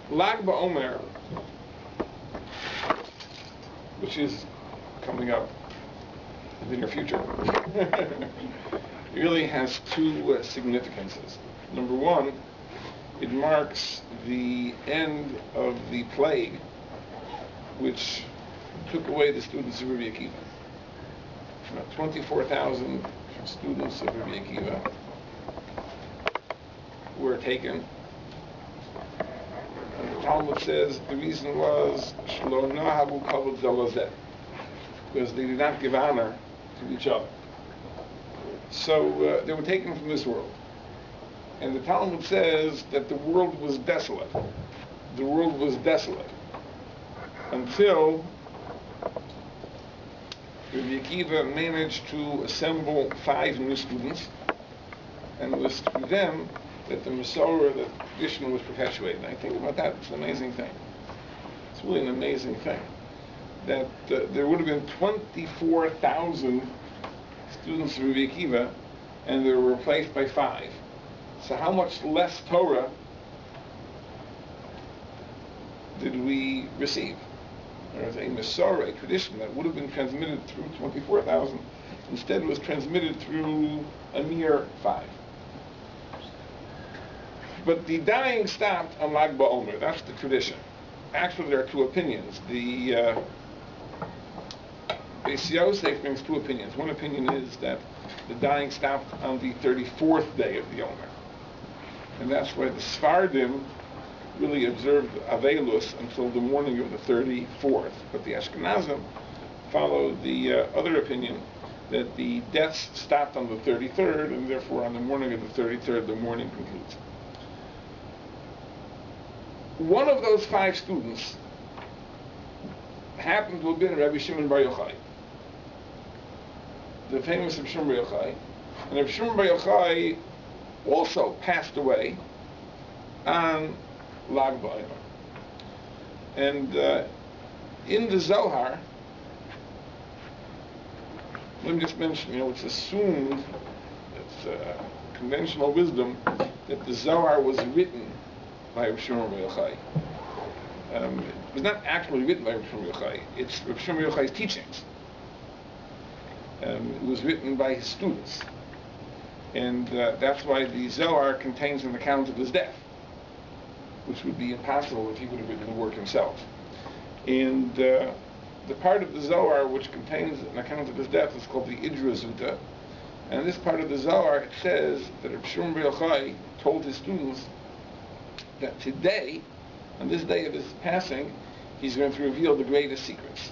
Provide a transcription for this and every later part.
Lag BaOmer, which is coming up in the near future, really has two significances. Number one, it marks the end of the plague which took away the students of Rabbi Akiva. 24,000 students of Rabbi Akiva were taken. And the Talmud says the reason was Shlo Nahavu Kavod Zalazeh, because they did not give honor to each other. So they were taken from this world. And the Talmud says that the world was desolate. The world was desolate until Rabbi Akiva managed to assemble 5 new students, and it was through them that the Masorah, the tradition, was perpetuated. And I think about that, it's an amazing thing. It's really an amazing thing. That there would have been 24,000 students of Rabbi Akiva, and they were replaced by 5. So how much less Torah did we receive? There was a Masorah, a tradition that would have been transmitted through 24,000. Instead, it was transmitted through a mere 5. But the dying stopped on Lag BaOmer. That's the tradition. Actually, there are 2 opinions. The Beis Yosef brings 2 opinions. One opinion is that the dying stopped on the 34th day of the Omer. And that's why the Sfardim really observed Avelus until the morning of the 34th. But the Ashkenazim followed the other opinion that the deaths stopped on the 33rd, and therefore on the morning of the 33rd, the mourning concludes. One of those 5 students happened to have been Rabbi Shimon Bar Yochai, the famous Rabbi Shimon Bar Yochai. And Rabbi Shimon Bar Yochai also passed away on Lag BaOmer. And in the Zohar, let me just mention, it's assumed, it's conventional wisdom, that the Zohar was written by Rabbi Shimon Bar Yochai. It was not actually written by Rabbi Shimon Bar Yochai. It's Rabbi Shimon Bar Yochai's teachings. It was written by his students. And that's why the Zohar contains an account of his death, which would be impossible if he would have written the work himself. And the part of the Zohar which contains an account of his death is called the Idra Zuta. And this part of the Zohar, it says that Rabbi Shimon Bar Yochai told his students that today, on this day of his passing, he's going to reveal the greatest secrets.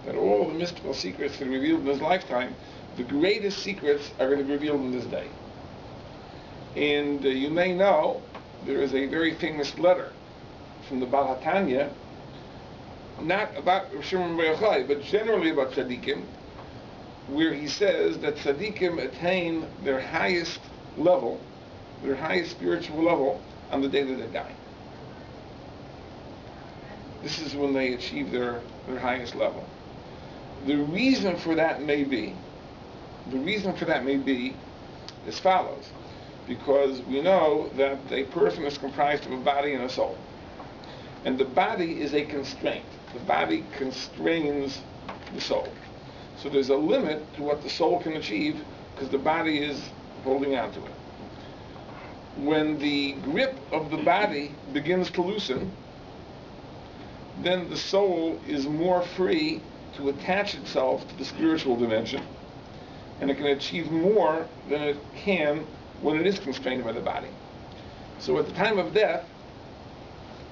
That all the mystical secrets that are revealed in his lifetime, the greatest secrets are going to be revealed in this day. And you may know, there is a very famous letter from the Baal HaTanya, not about Shimon Bar Yochai, but generally about tzaddikim, where he says that tzaddikim attain their highest level, their highest spiritual level, on the day that they die. This is when they achieve their highest level. The reason for that may be as follows. Because we know that a person is comprised of a body and a soul. And the body is a constraint. The body constrains the soul. So there's a limit to what the soul can achieve because the body is holding on to it. When the grip of the body begins to loosen, then the soul is more free to attach itself to the spiritual dimension, and it can achieve more than it can when it is constrained by the body. So at the time of death,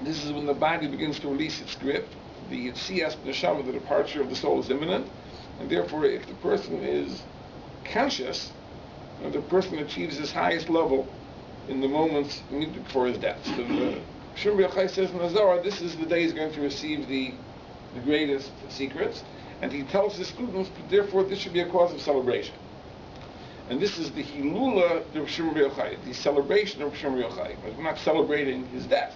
this is when the body begins to release its grip. The Yetzias Neshama, the departure of the soul, is imminent, and therefore if the person is conscious, the person achieves his highest level in the moments immediately before his death. So the Shimon Bar Yochai says in the Zohar, this is the day he's going to receive the greatest secrets, and he tells his students, therefore this should be a cause of celebration. And this is the Hilula of Shimon Bar Yochai, the celebration of Shimon Bar Yochai. We're not celebrating his death.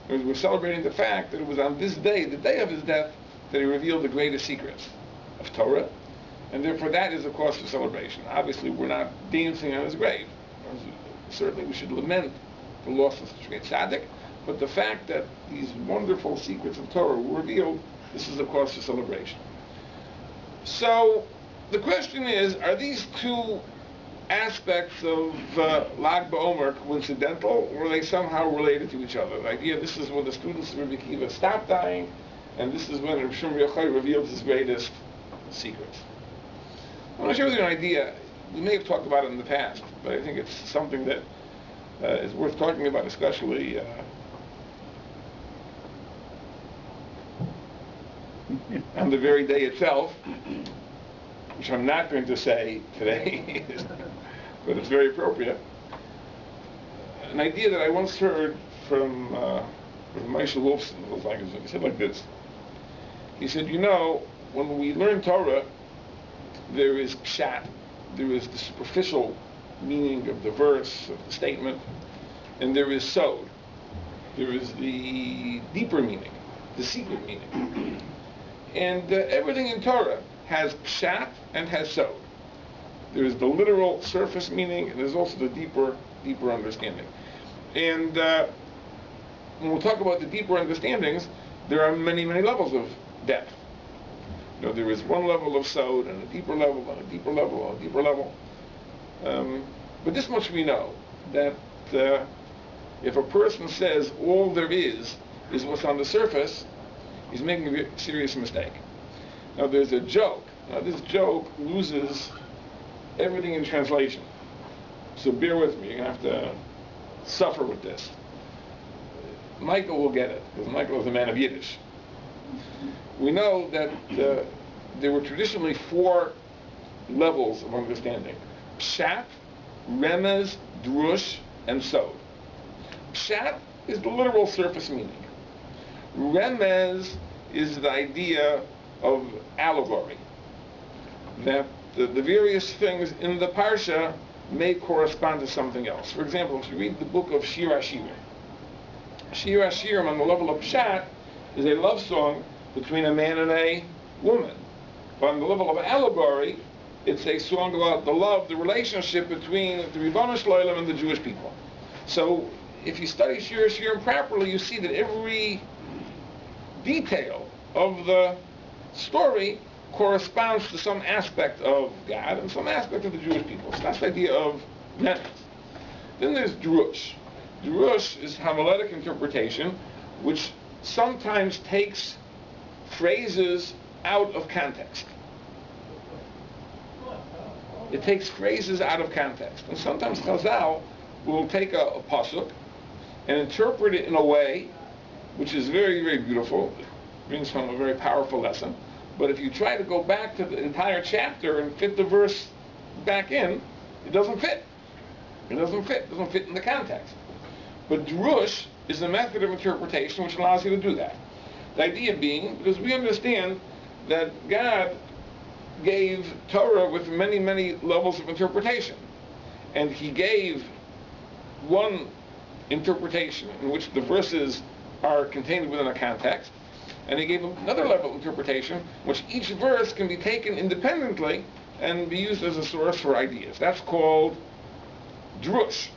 We're celebrating the fact that it was on this day, the day of his death, that he revealed the greatest secrets of Torah, and therefore that is a cause for celebration. Obviously, we're not dancing on his grave. Certainly we should lament the loss of such a great tzaddik, but the fact that these wonderful secrets of Torah were revealed, this is a cause for celebration. So the question is, are these two aspects of Lag BaOmer coincidental, or are they somehow related to each other? The idea, this is when the students of Rabbi Akiva stopped dying, and this is when Shimon Bar Yochai revealed his greatest secrets. I want to share with you an idea. We may have talked about it in the past, but I think it's something that is worth talking about, especially on the very day itself, which I'm not going to say today, but it's very appropriate. An idea that I once heard from Moshe Wolfson was like, he said like this. He said, you know, when we learn Torah, there is pshat, there is the superficial meaning of the verse, of the statement, and there is sod. There is the deeper meaning, the secret meaning. And everything in Torah has pshat and has sod. There is the literal surface meaning, and there's also the deeper understanding. And when we talk about the deeper understandings, there are many, many levels of depth. You know, there is one level of sod, and a deeper level, and a deeper level, and a deeper level. But this much we know, that if a person says all there is what's on the surface, he's making a serious mistake. Now there's a joke. Now this joke loses everything in translation. So bear with me, you're going to have to suffer with this. Michael will get it, because Michael is a man of Yiddish. We know that there were traditionally 4 levels of understanding. Pshat, Remez, Drush, and Sod. Pshat is the literal surface meaning. Remez is the idea of allegory. That the various things in the Parsha may correspond to something else. For example, if you read the book of Shir HaShirim, Shir HaShirim on the level of Pshat is a love song between a man and a woman. But on the level of allegory, it's a song about the love, the relationship between the Ribono Shel Olam and the Jewish people. So if you study Shir HaShirim properly, you see that every detail of the story corresponds to some aspect of God and some aspect of the Jewish people. So that's the idea of Remez. Then there's Drush. Drush is homiletic interpretation, which sometimes takes phrases out of context. It takes phrases out of context. And sometimes Chazal will take a pasuk and interpret it in a way which is very, very beautiful. It brings home a very powerful lesson. But if you try to go back to the entire chapter and fit the verse back in, it doesn't fit. It doesn't fit. It doesn't fit in the context. But Drush is a method of interpretation which allows you to do that. The idea being, because we understand that God gave Torah with many, many levels of interpretation. And He gave one interpretation in which the verses are contained within a context, and He gave another level of interpretation in which each verse can be taken independently and be used as a source for ideas. That's called Drush.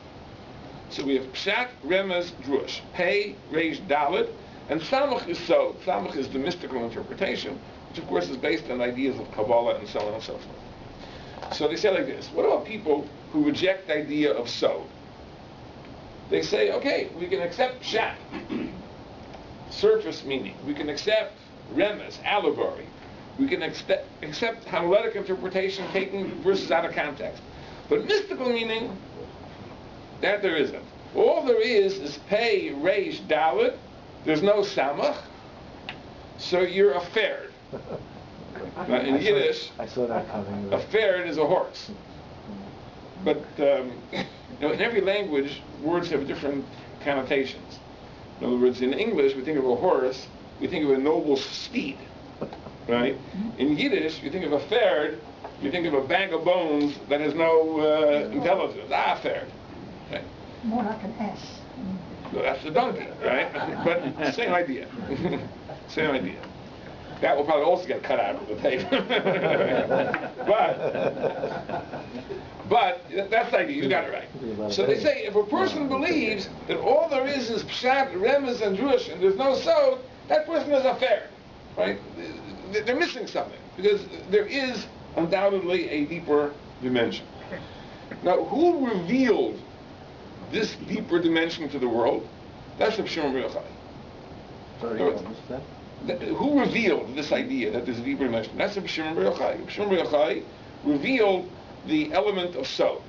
So we have Pshat, Remez, Drush. Pei, Reish, Dalet, and Samach is Sod. Samach is the mystical interpretation, which of course is based on ideas of Kabbalah and so on and so forth. So they say like this: what about people who reject the idea of Sod? They say, okay, we can accept Pshat, surface meaning. We can accept Remez, allegory. We can accept homiletic interpretation, taking verses out of context. But mystical meaning, that there isn't. All there is Pei, Reish, Dalet. There's no Samach. So you're a ferd. Now, in Yiddish, I saw that coming. A ferd is a horse. But in every language, words have different connotations. In other words, in English, we think of a horse, we think of a noble steed, right? In Yiddish, you think of a ferd, you think of a bag of bones that has no intelligence. Ferd. Right? More like an S. So that's the donkey, right? But same idea. Same idea. That will probably also get cut out of the tape. but that's the idea. You got it right. So they say if a person believes that all there is pshat, remez, and drush, and there's no sod, that person is a fair, right? They're missing something because there is undoubtedly a deeper dimension. Now, who revealed this deeper dimension to the world? That's Rabbi Shimon Bar Yochai. Who revealed this idea that there's a deeper dimension? That's Rabbi Shimon Bar Yochai. Rabbi Shimon Bar Yochai revealed the element of sod.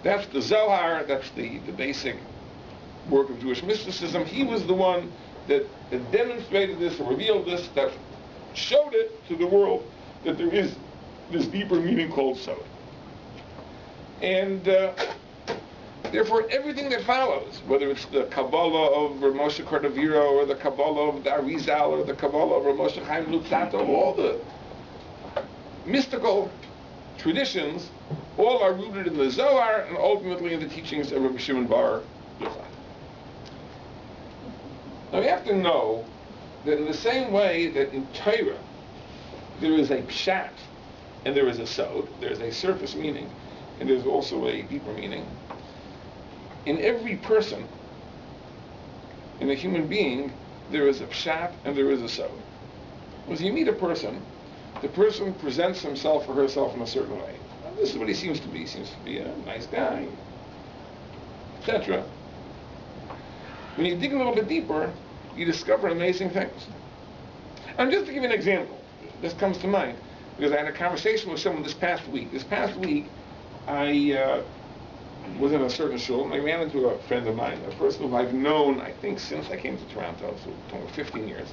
That's the Zohar, that's the basic work of Jewish mysticism. He was the one that demonstrated this, or revealed this, that showed it to the world that there is this deeper meaning called sod. And therefore, everything that follows, whether it's the Kabbalah of Rav Moshe Cordovero, or the Kabbalah of the Arizal, or the Kabbalah of Rav Moshe Chaim Luzzatto, all the mystical traditions, all are rooted in the Zohar and ultimately in the teachings of Rabbi Shimon Bar Yochai. Now we have to know that in the same way that in Torah there is a pshat and there is a sod, there is a surface meaning, and there's also a deeper meaning. In every person, in a human being, there is a pshat and there is a sod. When you meet a person, the person presents himself or herself in a certain way. Now, this is what he seems to be. He seems to be a nice guy, etc. When you dig a little bit deeper, you discover amazing things. And just to give you an example, this comes to mind, because I had a conversation with someone this past week. This past week, I was in a certain shul, and I ran into a friend of mine, a person who I've known, I think, since I came to Toronto, so 15 years.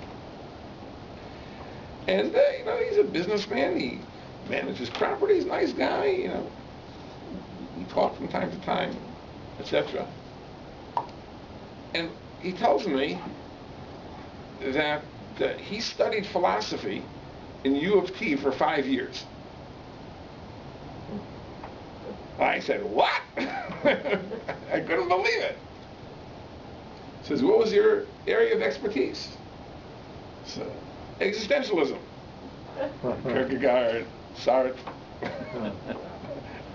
And, he's a businessman, he manages properties, nice guy, we talk from time to time, etc. And he tells me that he studied philosophy in U of T for 5 years. I said, what? I couldn't believe it. He says, what was your area of expertise? So, existentialism. Kierkegaard, Sartre. I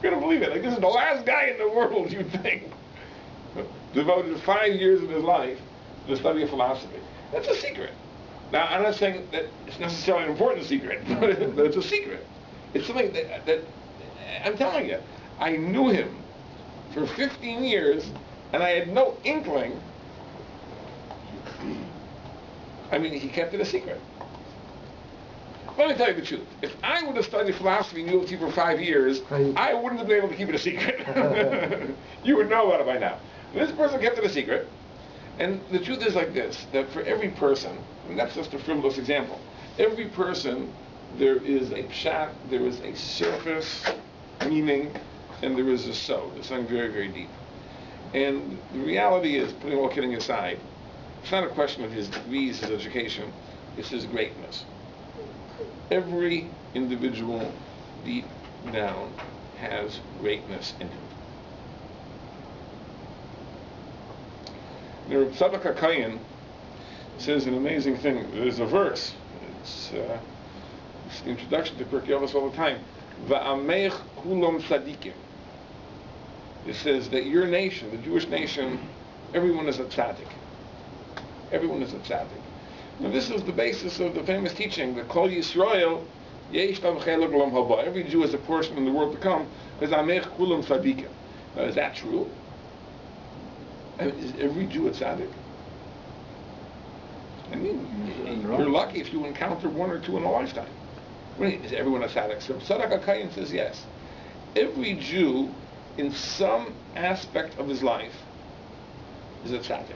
couldn't believe it. Like, this is the last guy in the world, you'd think, devoted 5 years of his life to the study of philosophy. That's a secret. Now, I'm not saying that it's necessarily an important secret, but it's a secret. It's something that I'm telling you, I knew him for 15 years, and I had no inkling. I mean, he kept it a secret. Let me tell you the truth. If I would have studied philosophy in U of T for 5 years, I wouldn't have been able to keep it a secret. You would know about it by now. This person kept it a secret. And the truth is like this, that for every person, and that's just a frivolous example, every person, there is a pshat, there is a surface meaning, and there is a sod. There's something very, very deep. And the reality is, putting all kidding aside, it's not a question of his degrees, his education, it's his greatness. Every individual, deep down, has greatness in him. The Tzadok HaKayin says an amazing thing. There's a verse. It's the introduction to Pirkei Avos all the time. Va'amech kulom tzadikim. It says that your nation, the Jewish nation, everyone is a tzaddik. Everyone is a tzaddik. Now this is the basis of the famous teaching that Kol Yisrael yesh lav chelek l'olam haba. Every Jew is a portion in the world to come. Va'amech kulom tzadikim. Now is that true? And is every Jew a tzaddik? I mean, you're lucky if you encounter one or two in a lifetime. Is everyone a tzaddik? So Tzadok HaKayin says yes. Every Jew, in some aspect of his life, is a tzaddik.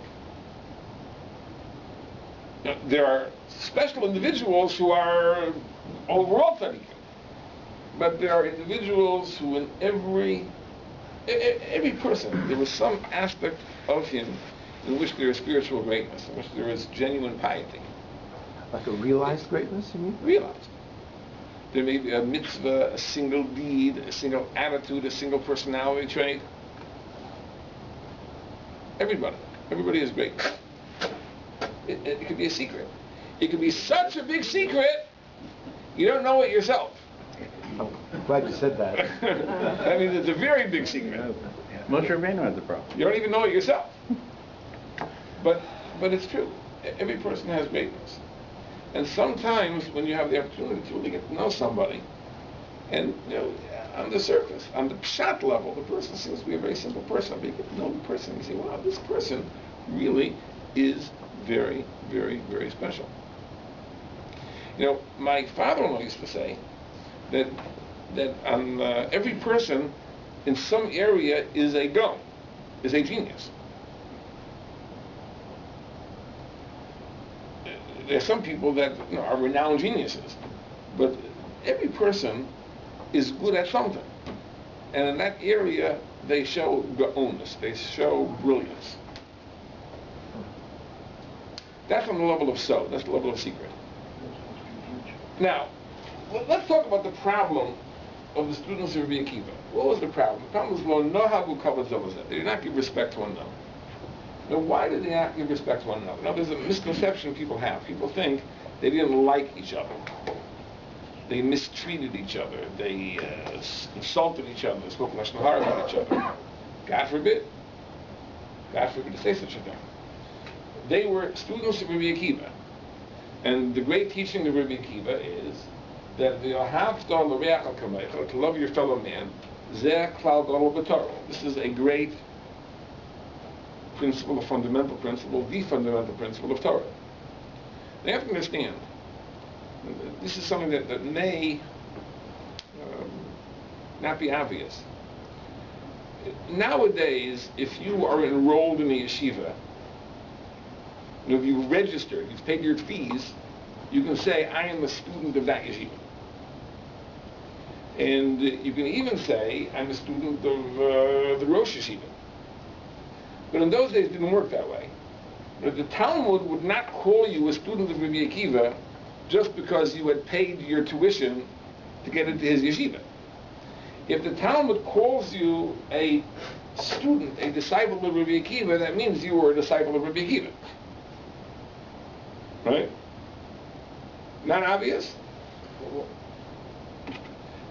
Now, there are special individuals who are overall tzaddikim, but there are individuals who in every person, there is some aspect of him in which there is spiritual greatness, in which there is genuine piety. Like a realized greatness, you mean? Realized. There may be a mitzvah, a single deed, a single attitude, a single personality trait. Everybody is great. It could be a secret. It can be such a big secret, you don't know it yourself. I'm glad you said that. I mean, it's a very big secret. Moshe Rabbeinu had the problem. You don't even know it yourself. But it's true. Every person has greatness. And sometimes when you have the opportunity to really get to know somebody, and on the surface, on the pshat level, the person seems to be a very simple person. But you get to know the person, and you say, wow, this person really is very, very, very special. My father-in-law used to say that on every person in some area is a gaon, is a genius. There are some people that are renowned geniuses, but every person is good at something, and in that area they show gaonness, they show brilliance. That's on the level of that's the level of secret. Now, let's talk about the problem of the students of Rabbi Akiva. What was the problem? The problem was, they did not give respect to one another. Now, why did they not give respect to one another? Now, there's a misconception people have. People think they didn't like each other. They mistreated each other. They insulted each other. They spoke lashon hara about each other. God forbid. God forbid to say such a thing. They were students of Rabbi Akiva. And the great teaching of Rabbi Akiva is that to love your fellow man, this is a great principle, a fundamental principle, the fundamental principle of Torah. They have to understand, this is something that may not be obvious. Nowadays, if you are enrolled in a yeshiva, if you've registered, you've paid your fees, you can say, I am a student of that yeshiva. And you can even say, I'm a student of the Rosh Yeshiva. But in those days, it didn't work that way. But the Talmud would not call you a student of Rabbi Akiva just because you had paid your tuition to get into his yeshiva. If the Talmud calls you a student, a disciple of Rabbi Akiva, that means you were a disciple of Rabbi Akiva. Right? Not obvious?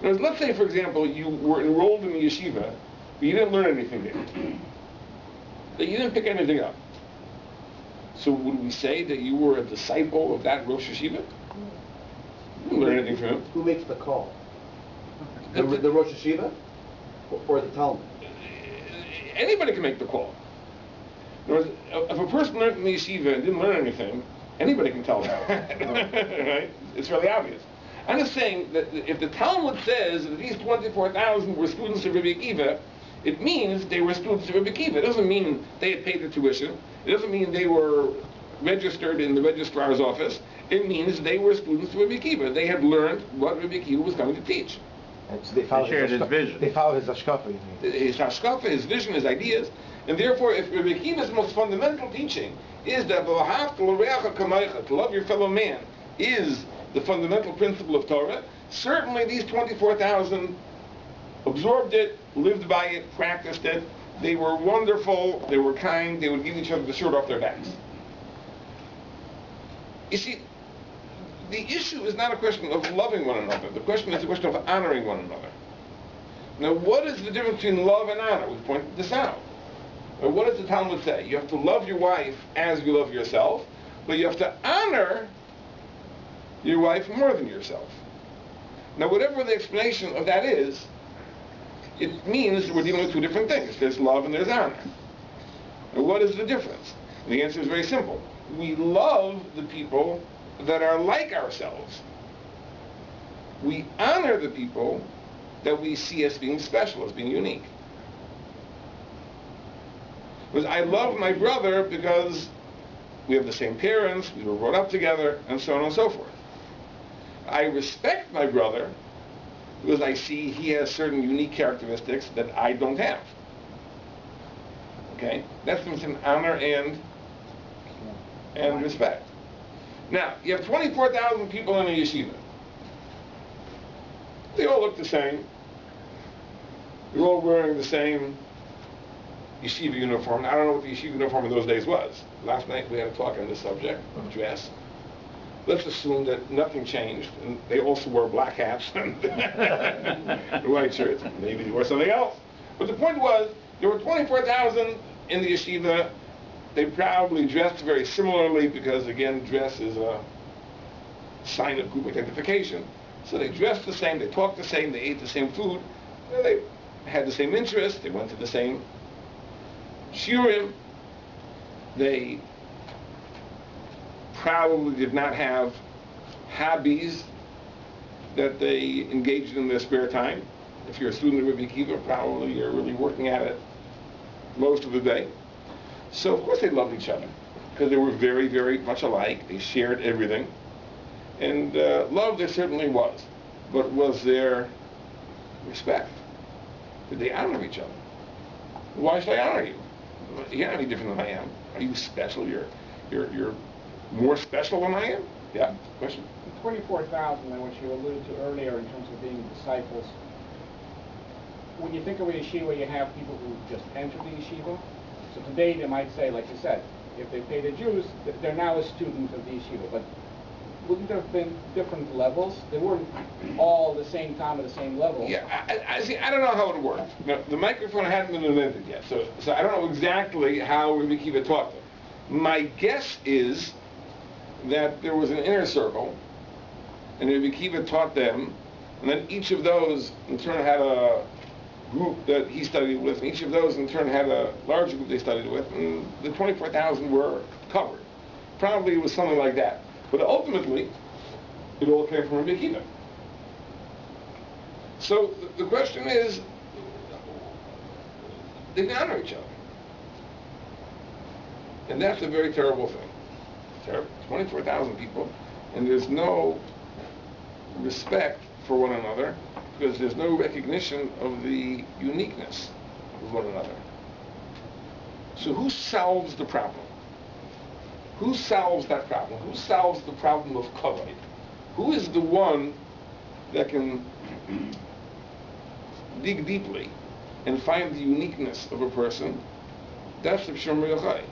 Now, let's say, for example, you were enrolled in the yeshiva, but you didn't learn anything there. That you didn't pick anything up. So would we say that you were a disciple of that Rosh Yeshiva? You didn't learn anything from him. Who makes the call? The Rosh Yeshiva or the Talmud? Anybody can make the call. In other words, if a person learned in the yeshiva and didn't learn anything, anybody can tell them. Right? It's really obvious. I'm just saying that if the Talmud says that these 24,000 were students of Rabbi Akiva, it means they were students of Rabbi Akiva. It doesn't mean they had paid the tuition. It doesn't mean they were registered in the registrar's office. It means they were students of Rabbi Akiva. They had learned what Rabbi Akiva was going to teach. And so they shared his vision. They follow his hashkafa, you mean? His hashkafa, his vision, his ideas. And therefore, if Rabbi Akiva's most fundamental teaching is that to love your fellow man is the fundamental principle of Torah, certainly these 24,000 absorbed it, lived by it, practiced it. They were wonderful, they were kind, they would give each other the shirt off their backs. You see, the issue is not a question of loving one another. The question is a question of honoring one another. Now, what is the difference between love and honor? We pointed this out. Now, what does the Talmud say? You have to love your wife as you love yourself, but you have to honor your wife more than yourself. Now, whatever the explanation of that is, it means we're dealing with two different things. There's love and there's honor. Now, what is the difference? And the answer is very simple. We love the people that are like ourselves. We honor the people that we see as being special, as being unique. Because I love my brother because we have the same parents, we were brought up together, and so on and so forth. I respect my brother because I see he has certain unique characteristics that I don't have. Okay? That's between honor and respect. Now, you have 24,000 people in a yeshiva. They all look the same. They're all wearing the same yeshiva uniform. I don't know what the yeshiva uniform in those days was. Last night we had a talk on this subject of dress. let's assume that nothing changed, and they also wore black hats and white shirts. Maybe they wore something else. But the point was, there were 24,000 in the yeshiva. They probably dressed very similarly because, again, dress is a sign of group identification. So they dressed the same, they talked the same, they ate the same food, they had the same interests, they went to the same shiurim. They probably did not have hobbies that they engaged in their spare time. If you're a student of Rabbi Akiva, probably you're really working at it most of the day. So of course they loved each other, because they were very, very much alike. They shared everything. And love there certainly was. But was there respect? Did they honor each other? Why should I honor you? You're not any different than I am. Are you special? You're more special than I am? Yeah? Question? The 24,000, which you alluded to earlier in terms of being disciples, when you think of a yeshiva, you have people who just entered the yeshiva. So today they might say, like you said, if they pay the Jews, they're now a student of the yeshiva. But wouldn't there have been different levels? They weren't all the same time at the same level. Yeah, I see. I don't know how it worked. Now, the microphone hadn't been invented yet, so I don't know exactly how Rabbi Akiva taught them. My guess is that there was an inner circle, and Rabbi Akiva taught them, and then each of those in turn had a group that he studied with, and each of those in turn had a larger group they studied with, and the 24,000 were covered. Probably it was something like that. But ultimately, it all came from Rabbi Akiva. So the question is, they honor each other. And that's a very terrible thing. Terrible. 24,000 people, and there's no respect for one another, because there's no recognition of the uniqueness of one another. So who solves the problem? Who solves that problem? Who solves the problem of kavod? Who is the one that can dig deeply and find the uniqueness of a person? That's the Shimon Bar Yochai.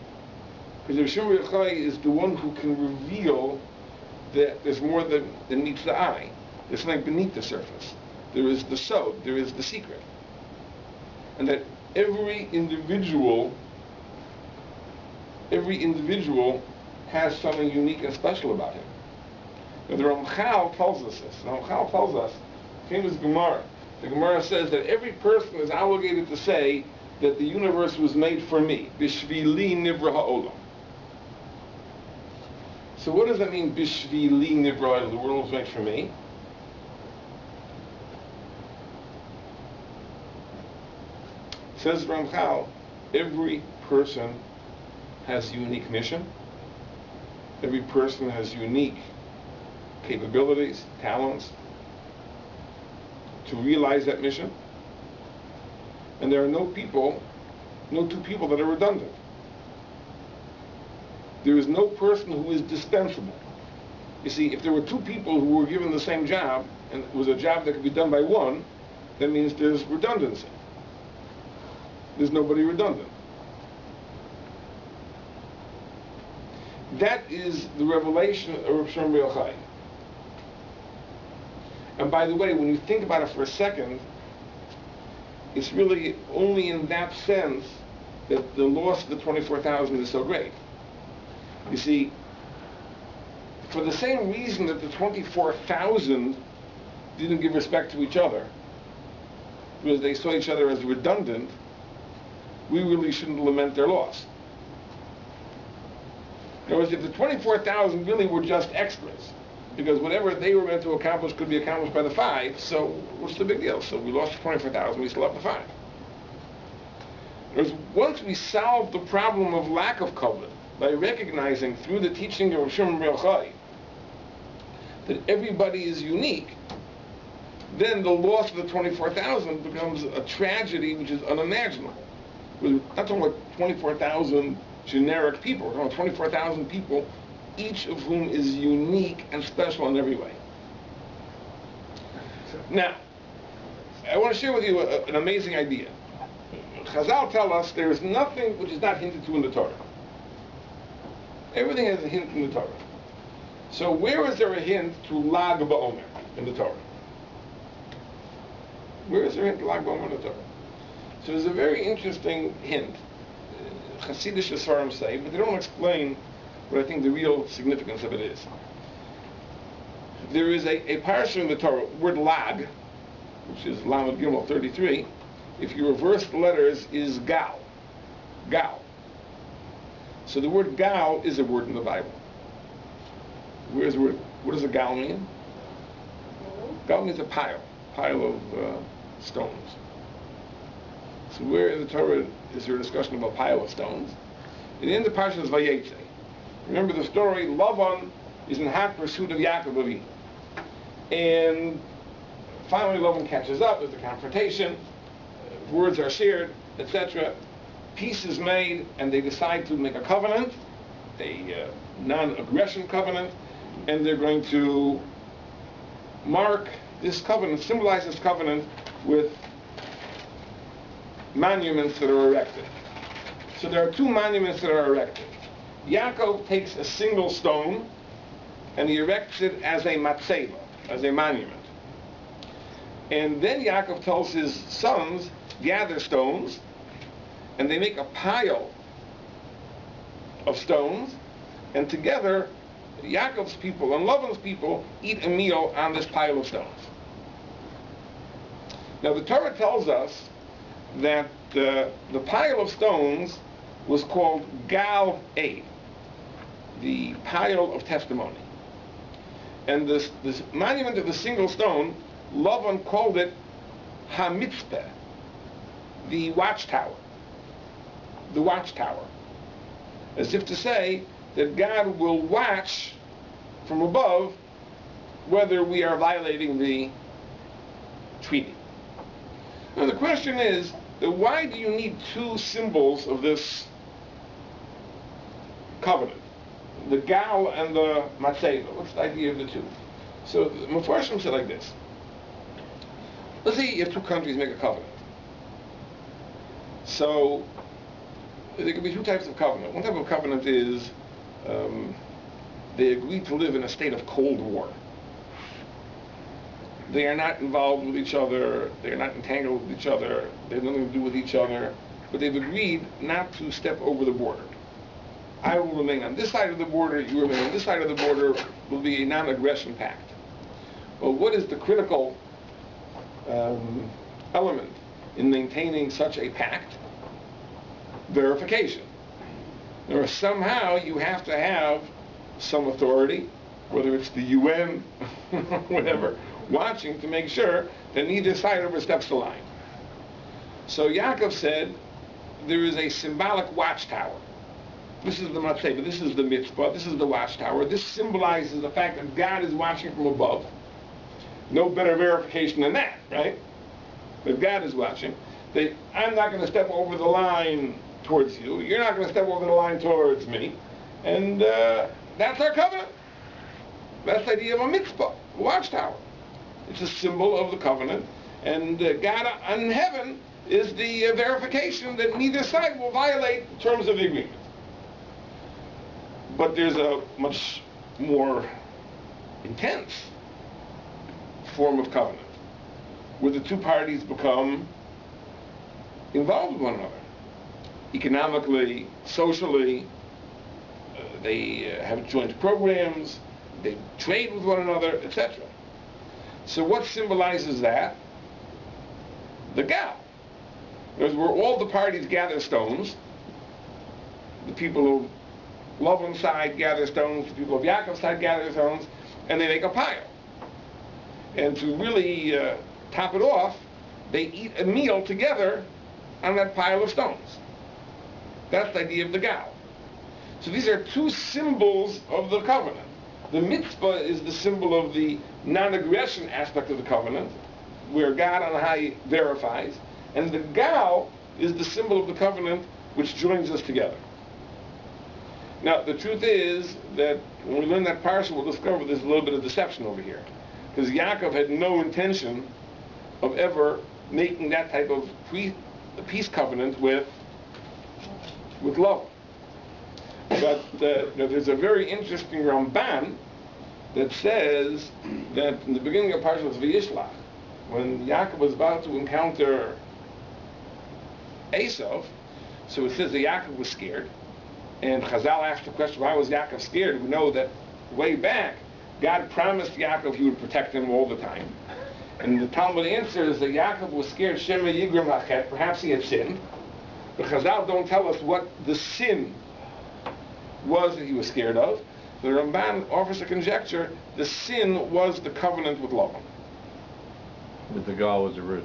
Because the Shimon Bar Yochai is the one who can reveal that there's more than meets the eye. There's something beneath the surface. There is the sod, there is the secret. And that every individual has something unique and special about him. Now, the Ramchal tells us this. The Ramchal tells us, famous Gemara. The Gemara says that every person is obligated to say that the universe was made for me. Bishvili nivra ha'olam. So what does that mean, Bishvili nivra ha'olam? The world was made for me. Says Ramchal, every person has a unique mission. Every person has unique capabilities, talents to realize that mission. And there are no two people that are redundant. There is no person who is dispensable. You see, if there were two people who were given the same job, and it was a job that could be done by one, that means there's redundancy. There's nobody redundant. That is the revelation of Shimon Bar Yochai. And by the way, when you think about it for a second, it's really only in that sense that the loss of the 24,000 is so great. You see, for the same reason that the 24,000 didn't give respect to each other, because they saw each other as redundant, we really shouldn't lament their loss. In other words, if the 24,000 really were just extras, because whatever they were meant to accomplish could be accomplished by the 5, so what's the big deal? So we lost the 24,000, we still have the 5. In other words, once we solve the problem of lack of kavod by recognizing through the teaching of Shimon Bar Yochai that everybody is unique, then the loss of the 24,000 becomes a tragedy which is unimaginable. We're not talking about 24,000 generic people. We're talking about 24,000 people, each of whom is unique and special in every way. Now, I want to share with you an amazing idea. Chazal tell us there is nothing which is not hinted to in the Torah. Everything has a hint in the Torah. So where is there a hint to Lag BaOmer in the Torah? Where is there a hint to Lag BaOmer in the Torah? So there's a very interesting hint. Hasidic Svarim say, but they don't explain what I think the real significance of it is. There is a parsha in the Torah, word Lag, which is Lamed Gimel 33. If you reverse the letters, is Gal. Gal. So the word Gal is a word in the Bible. Where's the word? What does a Gal mean? Gal means a pile of stones. So where in the Torah is there a discussion about a pile of stones? And in the parsha is Vayetze. Remember the story, Lavan is in hot pursuit of Yaakov Avinu. And finally Lavan catches up, there's a confrontation, words are shared, etc. Peace is made, and they decide to make a covenant, a non-aggression covenant, and they're going to mark this covenant, symbolize this covenant with monuments that are erected. So there are two monuments that are erected. Yaakov takes a single stone and he erects it as a matzeva, as a monument. And then Yaakov tells his sons, gather stones, and they make a pile of stones, and together Yaakov's people and Lavan's people eat a meal on this pile of stones. Now the Torah tells us that the pile of stones was called Gal Eid, the pile of testimony. And this monument of the single stone, Lavan called it HaMitzpeh, the watchtower. The watchtower. As if to say that God will watch from above whether we are violating the treaty. Now the question is, why do you need two symbols of this covenant? The Gal and the Matzeva. What's the idea of the two? So the Mefarshim said like this. Let's say if two countries make a covenant. So there could be two types of covenant. One type of covenant is they agree to live in a state of Cold War. They are not involved with each other, they are not entangled with each other, they have nothing to do with each other, but they've agreed not to step over the border. I will remain on this side of the border, you remain on this side of the border, will be a non-aggression pact. Well, what is the critical element in maintaining such a pact? Verification. Or somehow you have to have some authority, whether it's the UN, whatever, watching to make sure that neither side oversteps the line. So Yaakov said, there is a symbolic watchtower. This is the matzeva, this is the mitzvah, this is the watchtower. This symbolizes the fact that God is watching from above. No better verification than that, right? That God is watching. That I'm not going to step over the line towards you. You're not going to step over the line towards me. And that's our covenant. That's the idea of a mitzvah, a watchtower. It's a symbol of the covenant. And God in heaven is the verification that neither side will violate the terms of the agreement. But there's a much more intense form of covenant, where the two parties become involved with one another. Economically, socially, they have joint programs, they trade with one another, etc. So what symbolizes that? The Gal. Where all the parties gather stones, the people of Lavan's side gather stones, the people of Yaakov's side gather stones, and they make a pile. And to really top it off, they eat a meal together on that pile of stones. That's the idea of the Gal. So these are two symbols of the covenant. The mitzvah is the symbol of the non-aggression aspect of the covenant, where God on high verifies, and the Gal is the symbol of the covenant which joins us together. Now, the truth is that when we learn that parsha, we'll discover there's a little bit of deception over here. Because Yaakov had no intention of ever making that type of peace covenant with love. But there's a very interesting Ramban that says that in the beginning of Parshas Vayishlach, when Yaakov was about to encounter Esav, so it says that Yaakov was scared, and Chazal asked the question, why was Yaakov scared? We know that way back, God promised Yaakov he would protect him all the time. And the Talmud answers that Yaakov was scared, Shema Yigrim Lachet, perhaps he had sinned, but Chazal don't tell us what the sin was that he was scared of. The Ramban offers a conjecture, the sin was the covenant with Lavan. That the Gal was a ruse.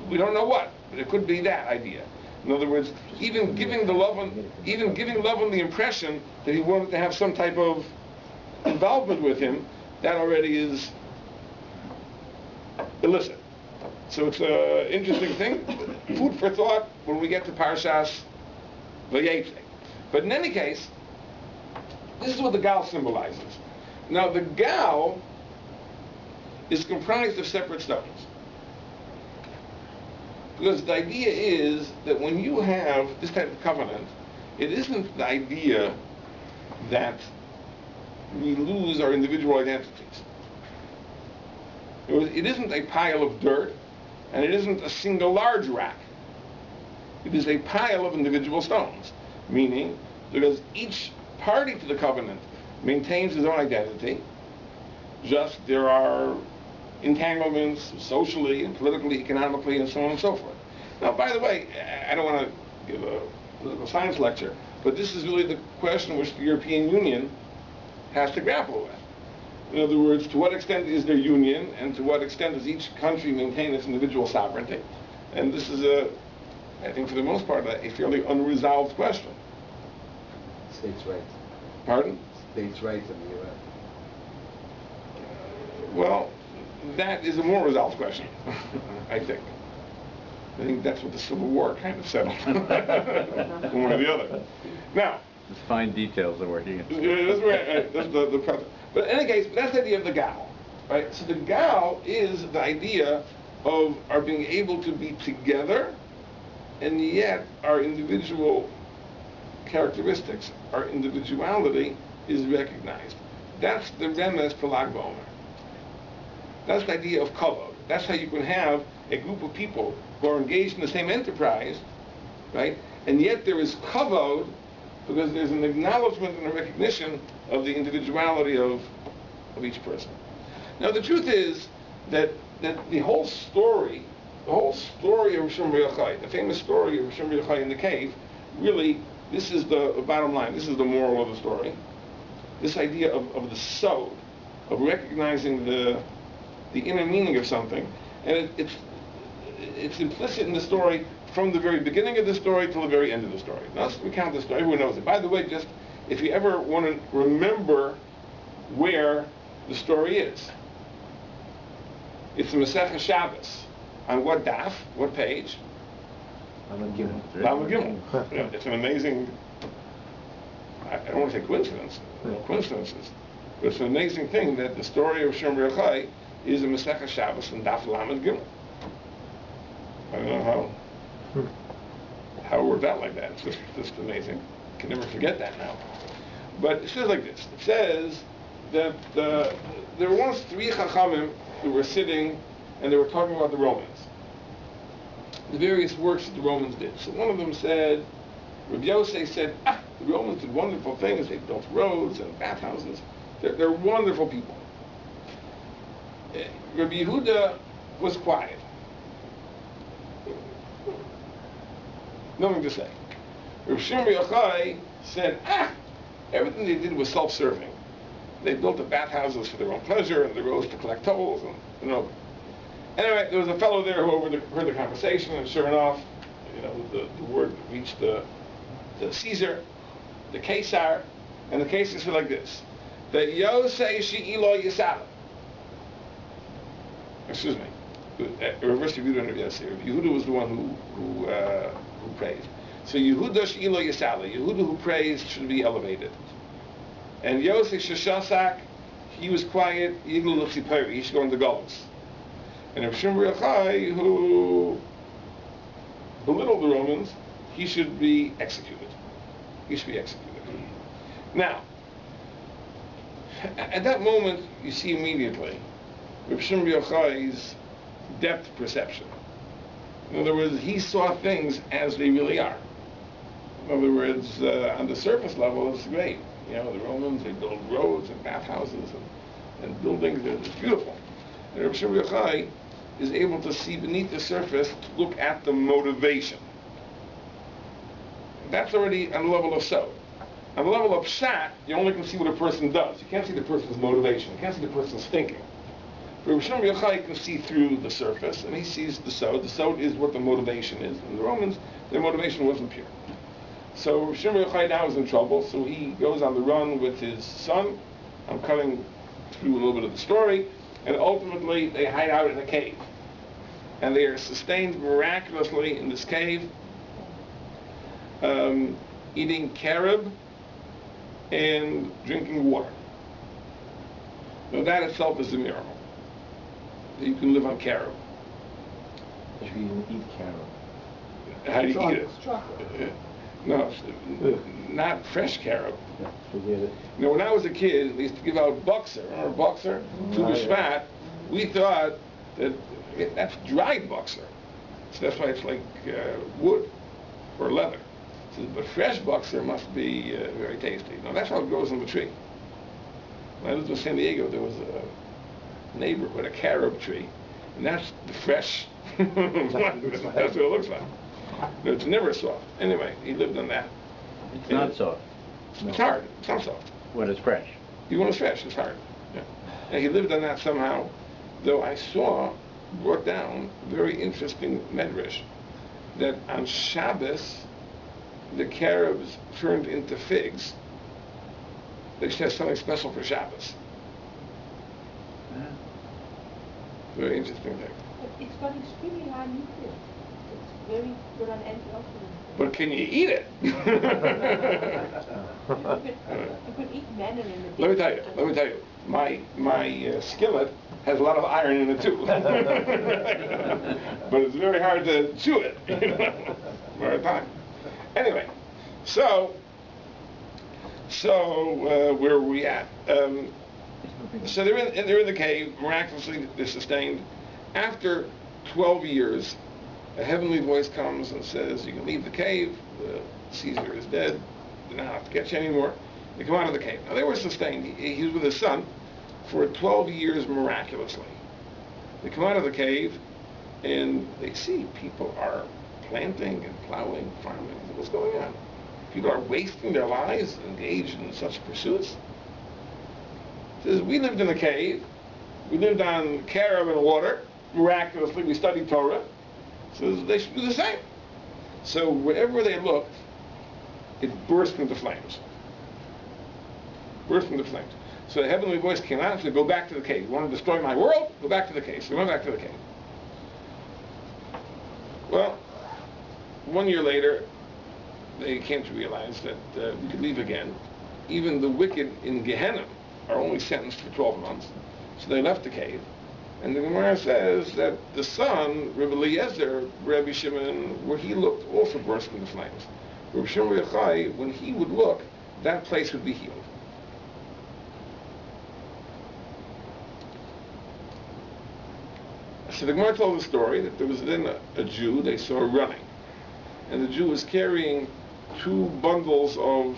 We don't know what, but it could be that idea. In other words, even giving Lavan the impression that he wanted to have some type of involvement with him, that already is illicit. So it's an interesting thing, food for thought when we get to Parshas Vayetze. But in any case, this is what the Gal symbolizes. Now the Gal is comprised of separate stones. Because the idea is that when you have this type of covenant, it isn't the idea that we lose our individual identities. It isn't a pile of dirt, and it isn't a single large rock. It is a pile of individual stones, meaning because each party to the covenant maintains his own identity, just there are entanglements socially and politically, economically, and so on and so forth. Now, by the way, I don't want to give a political science lecture, but this is really the question which the European Union has to grapple with. In other words, to what extent is there union, and to what extent does each country maintain its individual sovereignty? And this is I think for the most part, a fairly unresolved question. States' rights. Pardon? States' rights in the U.S. Well, that is a more resolved question, I think. I think that's what the Civil War kind of settled, one way or the other. Now, just fine details that we're here. That's right. That's the present. But in any case, that's the idea of the Gal, right? So the Gal is the idea of our being able to be together, and yet our individual characteristics, our individuality is recognized. That's the remes for Lag BaOmer. That's the idea of kavod. That's how you can have a group of people who are engaged in the same enterprise, right? And yet there is kavod because there's an acknowledgement and a recognition of the individuality of each person. Now the truth is that the whole story of Shimon Bar Yochai, the famous story of Shimon Bar Yochai in the cave, really, this is the bottom line, this is the moral of the story. This idea of the sod, of recognizing the inner meaning of something, and it's implicit in the story from the very beginning of the story till the very end of the story. Now let's recount the story, everyone knows it. By the way, just if you ever want to remember where the story is, it's the Masechah Shabbos. On what daf? What page? Lamed Gimel. Lamed Gimel. Yeah, it's an amazing, I don't want to say coincidences, but it's an amazing thing that the story of Shimon Bar Yochai is a Masechah Shabbos and daf Lamed Gimel. I don't know how it worked out like that. It's just amazing. I can never forget that now. But it says like this. It says that there were once three Chachamim who were sitting and they were talking about the Romans. The various works that the Romans did. So one of them said, Rabbi Yosef said, the Romans did wonderful things. They built roads and bathhouses. They're wonderful people. Rabbi Yehuda was quiet. Nothing to say. Rabbi Shimon Bar Yochai said, everything they did was self-serving. They built the bathhouses for their own pleasure and the roads to collect tolls, and Anyway, there was a fellow there who heard the conversation, and sure enough, the word reached the Caesar, the Caesar, and the Caesar said like this: that Yosei She'ilo Yisala. Excuse me. Reverse Yehuda and Yosei. Yehuda was the one who praised. So Yehuda She'ilo Yisala. Yehuda who praised should be elevated. And Yosei Sheshasak, he was quiet. Yiglu L'Tziperi, he should go into Galus. And if Shimon Bar Yochai, who belittled the Romans, he should be executed. He should be executed. Now, at that moment, you see immediately Rabbi Shimon Bar Yochai-s depth perception. In other words, he saw things as they really are. In other words, on the surface level, it's great. You know, the Romans, they build roads and bathhouses and buildings. It's beautiful. And Rabbi Shimon Bar Yochai is able to see beneath the surface, to look at the motivation. That's already on the level of sod. On the level of pshat, you only can see what a person does. You can't see the person's motivation. You can't see the person's thinking. Rabbi Shimon Bar Yochai can see through the surface, and he sees the sod. The sod is what the motivation is. And the Romans, their motivation wasn't pure. So Rabbi Shimon Bar Yochai now is in trouble, so he goes on the run with his son. I'm cutting through a little bit of the story. And ultimately, they hide out in a cave. And they are sustained miraculously in this cave, eating carob and drinking water. Now that itself is a miracle. That you can live on carob. You can eat carob. How do you eat it? Chocolate. No, not fresh carob. Forget it. You know, when I was a kid, they used to give out Boxer. Remember Boxer? To the Shvat. We thought that that's dried Boxer. So that's why it's like wood or leather. So, but fresh Boxer must be very tasty. Now that's how it grows on the tree. When I lived in San Diego, there was a neighbor with a carob tree, and that's the fresh. That's what it looks like. No, it's never soft. Anyway, he lived on that. It's not soft. It's hard. It's not soft. When it's fresh. Even when it's fresh, it's hard. Yeah. And he lived on that somehow, though I saw, brought down, very interesting medrash, that on Shabbos, the carobs turned into figs. They should have something special for Shabbos. Very interesting thing. It's got extremely high nutrients. It's very good on antioxidants. But can you eat it? You could eat melon in the day. Let me tell you. My skillet has a lot of iron in it too. But it's very hard to chew it. For a time. Anyway, so where are we at? So they're in the cave. Miraculously, they're sustained. After 12 years, a heavenly voice comes and says, "You can leave the cave. Caesar is dead. They don't have to catch you anymore." They come out of the cave. Now they were sustained. He was with his son for 12 years miraculously. They come out of the cave, and they see people are planting and plowing, farming. What's going on? People are wasting their lives engaged in such pursuits. He says, we lived in a cave. We lived on carob and water. Miraculously, we studied Torah. So they should do the same. So wherever they looked, it burst into flames. Burst into flames. So the heavenly voice came out and said, go back to the cave. You want to destroy my world? Go back to the cave. So we went back to the cave. Well, 1 year later, they came to realize that we could leave again. Even the wicked in Gehenna are only sentenced for 12 months. So they left the cave. And the Gemara says that the son, Rabbi Eliezer, Rabbi Shimon, where he looked, also burst into flames. Rabbi Shimon Bar Yochai, when he would look, that place would be healed. So the Gemara told the story that there was then a Jew they saw running. And the Jew was carrying 2 bundles of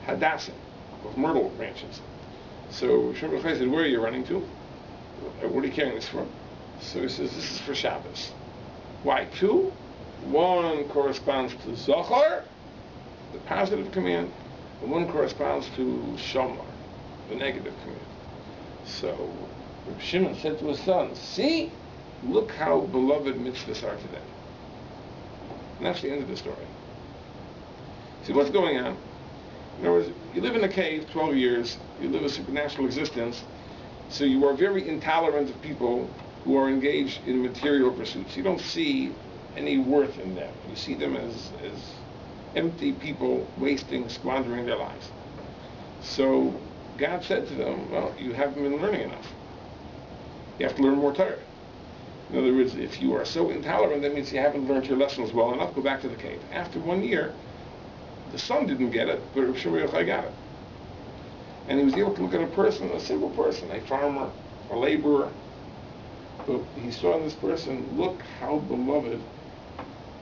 hadassim, of myrtle branches. So Shimon Bar Yochai said, where are you running to? What are you carrying this for? So he says, this is for Shabbos. Why 2? 1 corresponds to Zohar, the positive command, and 1 corresponds to Shomar, the negative command. So Shimon said to his son, see, look how beloved mitzvahs are today. And that's the end of the story. See, what's going on? In other words, you live in a cave 12 years, you live a supernatural existence, so you are very intolerant of people who are engaged in material pursuits. You don't see any worth in them. You see them as empty people wasting, squandering their lives. So God said to them, well, you haven't been learning enough. You have to learn more Torah. In other words, if you are so intolerant, that means you haven't learned your lessons well enough. Go back to the cave. After 1 year, the son didn't get it, but Rabbi Shimon Bar Yochai got it. And he was able to look at a person, a simple person, a farmer, a laborer. But he saw in this person, look how beloved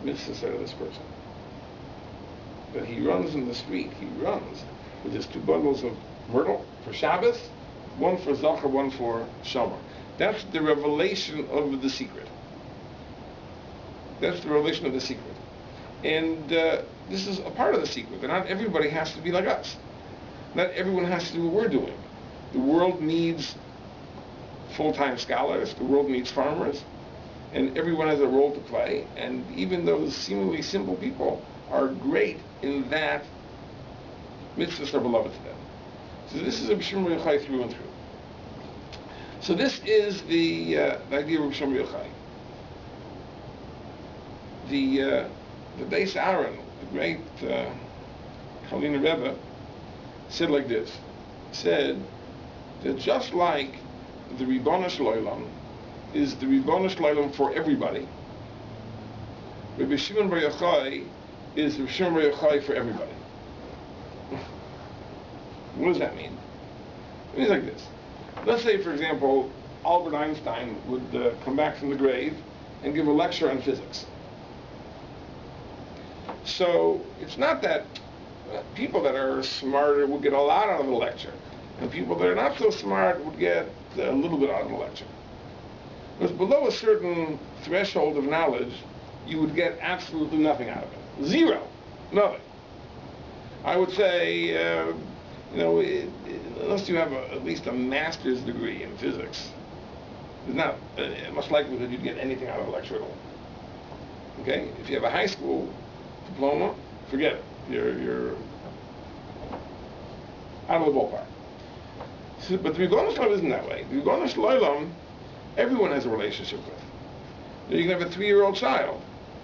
mitzvahs are to this person. That he runs in the street, he runs with his 2 bundles of myrtle for Shabbos, one for Zachar, one for Shomer. That's the revelation of the secret. That's the revelation of the secret. And this is a part of the secret, that not everybody has to be like us. Not everyone has to do what we're doing. The world needs full-time scholars, the world needs farmers, and everyone has a role to play, and even those seemingly simple people are great in that mitzvahs are beloved to them. So this is a Shimon Bar Yochai through and through. So this is the idea of Shimon Bar Yochai. The Beis Aaron, the great Kalina Rebbe, said like this, said that just like the Ribono Shel Olam is the Ribono Shel Olam for everybody, Rabbi Shimon Bar Yochai is the Shimon Bar Yochai for everybody. What does that mean? It means like this. Let's say, for example, Albert Einstein would come back from the grave and give a lecture on physics. So it's not that people that are smarter would get a lot out of the lecture, and people that are not so smart would get a little bit out of the lecture. Because below a certain threshold of knowledge, you would get absolutely nothing out of it. Zero. Nothing. I would say, unless you have at least a master's degree in physics, there's not much likelihood you'd get anything out of a lecture at all. Okay? If you have a high school diploma, forget it. You're out of the ballpark. So, but the Ribono Shel Olam isn't that way. The Ribono Shel Olam, everyone has a relationship with. You can have a 3-year-old child,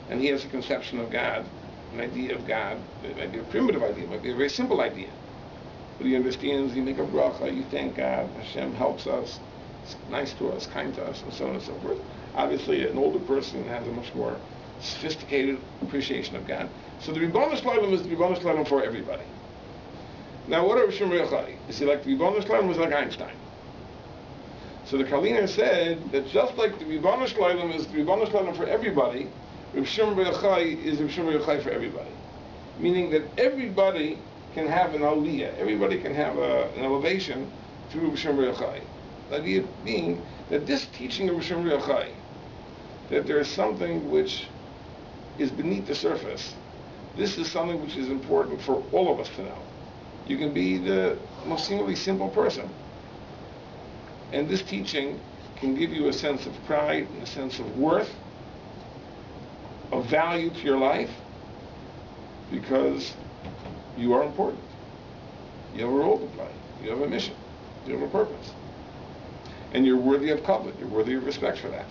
and he has a conception of God, an idea of God. It might be a primitive idea, it might be a very simple idea. But he understands, you make a bracha, you thank God, Hashem helps us, is nice to us, kind to us, and so on and so forth. Obviously, an older person has a much more sophisticated appreciation of God. So the Ribono Shel Olam is the Ribono Shel Olam for everybody. Now, what are Shimon Bar Yochai? Is he like the Ribono Shel Olam, or is he like Einstein? So the Kaliner said that just like the Ribono Shel Olam is the Ribono Shel Olam for everybody, Rabbi Shimon Bar Yochai is Rabbi Shimon Bar Yochai for everybody. Meaning that everybody can have an aliyah, everybody can have an elevation through Rabbi Shimon Bar Yochai. The idea being that this teaching of Rabbi Shimon Bar Yochai, that there is something which is beneath the surface, this is something which is important for all of us to know. You can be the most seemingly simple person, and this teaching can give you a sense of pride, and a sense of worth, of value to your life, because you are important. You have a role to play. You have a mission. You have a purpose. And you're worthy of covet. You're worthy of respect for that.